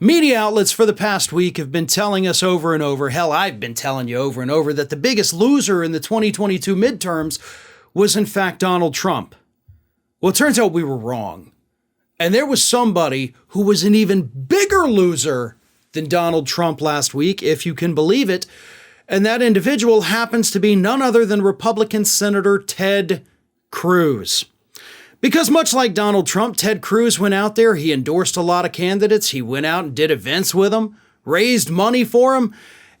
Media outlets for the past week have been telling us over and over, hell, I've been telling you over and over, that the biggest loser in the 2022 midterms was in fact Donald Trump. Well, it turns out we were wrong. And there was somebody who was an even bigger loser than Donald Trump last week, if you can believe it. And that individual happens to be none other than Republican Senator Ted Cruz. Because much like Donald Trump, Ted Cruz went out there, he endorsed a lot of candidates, he went out and did events with them, raised money for them,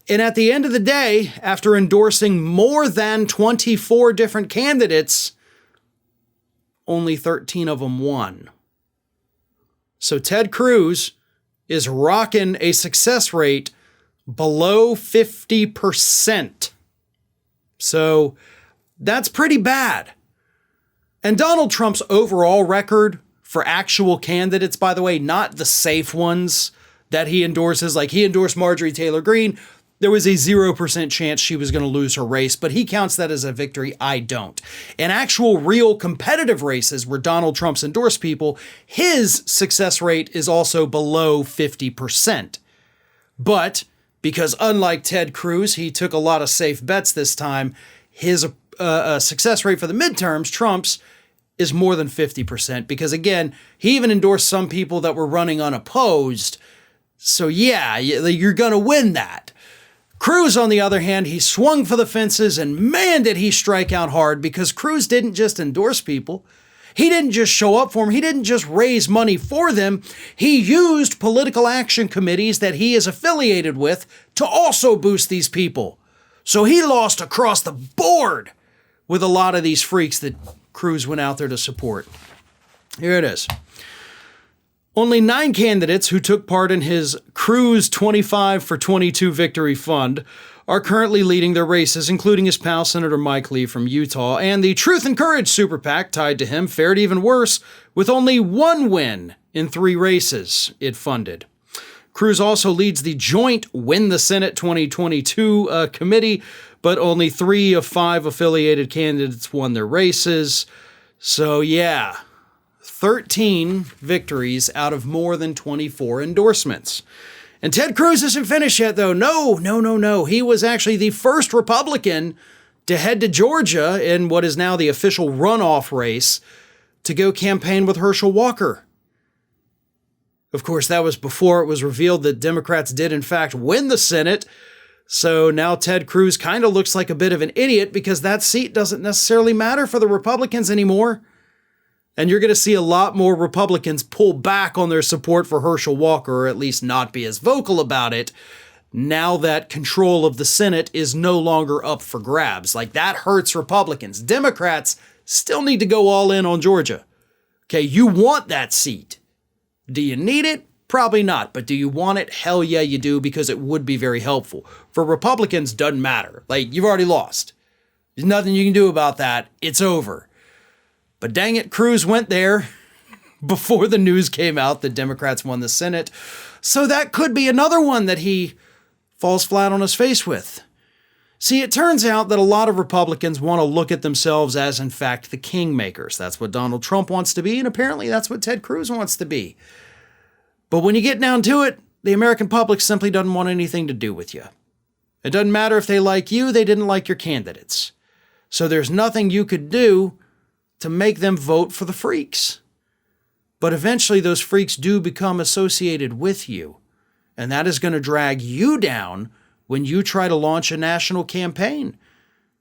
and at the end of the day, after endorsing more than 24 different candidates, only 13 of them won. So Ted Cruz is rocking a success rate below 50%. So that's pretty bad. And Donald Trump's overall record for actual candidates, by the way, not the safe ones that he endorses, like he endorsed Marjorie Taylor Greene. There was a 0% chance she was going to lose her race, but he counts that as a victory. I don't. In actual real competitive races where Donald Trump's endorsed people, his success rate is also below 50%. But because unlike Ted Cruz, he took a lot of safe bets this time, his success rate for the midterms, Trump's, is more than 50%. Because again, he even endorsed some people that were running unopposed. So yeah, you're going to win that. Cruz, on the other hand, he swung for the fences, and man, did he strike out hard, because Cruz didn't just endorse people. He didn't just show up for them. He didn't just raise money for them. He used political action committees that he is affiliated with to also boost these people. So he lost across the board with a lot of these freaks that Cruz went out there to support. Here it is. Only 9 candidates who took part in his Cruz 25 for 22 victory fund are currently leading their races, including his pal Senator Mike Lee from Utah, and the Truth and Courage super PAC tied to him fared even worse, with only 1 win in 3 races it funded. Cruz also leads the joint Win the Senate 2022 committee, but only 3 of 5 affiliated candidates won their races. So yeah, 13 victories out of more than 24 endorsements. And Ted Cruz isn't finished yet, though. No. He was actually the first Republican to head to Georgia in what is now the official runoff race to go campaign with Herschel Walker. Of course, that was before it was revealed that Democrats did, in fact, win the Senate. So now Ted Cruz kind of looks like a bit of an idiot because that seat doesn't necessarily matter for the Republicans anymore. And you're going to see a lot more Republicans pull back on their support for Herschel Walker, or at least not be as vocal about it, now that control of the Senate is no longer up for grabs. Like, that hurts Republicans. Democrats still need to go all in on Georgia. Okay, you want that seat. Do you need it? Probably not. But do you want it? Hell yeah, you do, because it would be very helpful. For Republicans, doesn't matter. Like, you've already lost. There's nothing you can do about that. It's over. But dang it, Cruz went there before the news came out that Democrats won the Senate. So that could be another one that he falls flat on his face with. See, it turns out that a lot of Republicans want to look at themselves as, in fact, the kingmakers. That's what Donald Trump wants to be, and apparently that's what Ted Cruz wants to be. But when you get down to it, the American public simply doesn't want anything to do with you. It doesn't matter if they like you, they didn't like your candidates. So there's nothing you could do to make them vote for the freaks. But eventually those freaks do become associated with you. And that is going to drag you down when you try to launch a national campaign.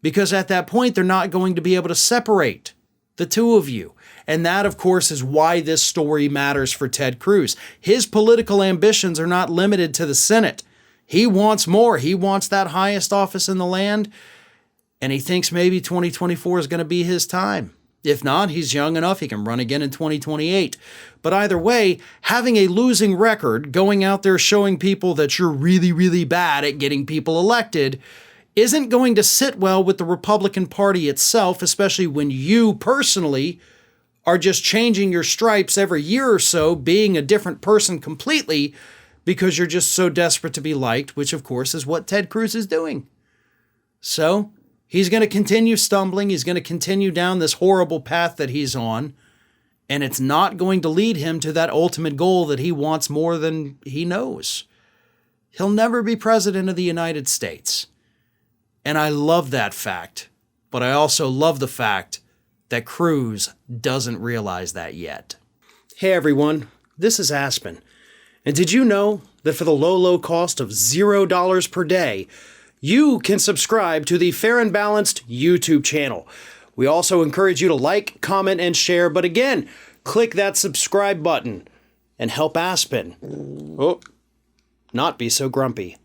Because at that point, they're not going to be able to separate the two of you. And that, of course, is why this story matters for Ted Cruz. His political ambitions are not limited to the Senate. He wants more. He wants that highest office in the land. And he thinks maybe 2024 is going to be his time. If not, he's young enough, he can run again in 2028. But either way, having a losing record, going out there showing people that you're really, really bad at getting people elected, isn't going to sit well with the Republican Party itself, especially when you personally are just changing your stripes every year or so, being a different person completely because you're just so desperate to be liked, which of course is what Ted Cruz is doing. So he's going to continue stumbling. He's going to continue down this horrible path that he's on. And it's not going to lead him to that ultimate goal that he wants more than he knows. He'll never be president of the United States. And I love that fact, but I also love the fact that Cruz doesn't realize that yet. Hey everyone, this is Aspen. And did you know that for the low cost of $0 per day, you can subscribe to the Fair and Balanced YouTube channel? We also encourage you to like, comment, and share, but again, click that subscribe button and help Aspen not be so grumpy.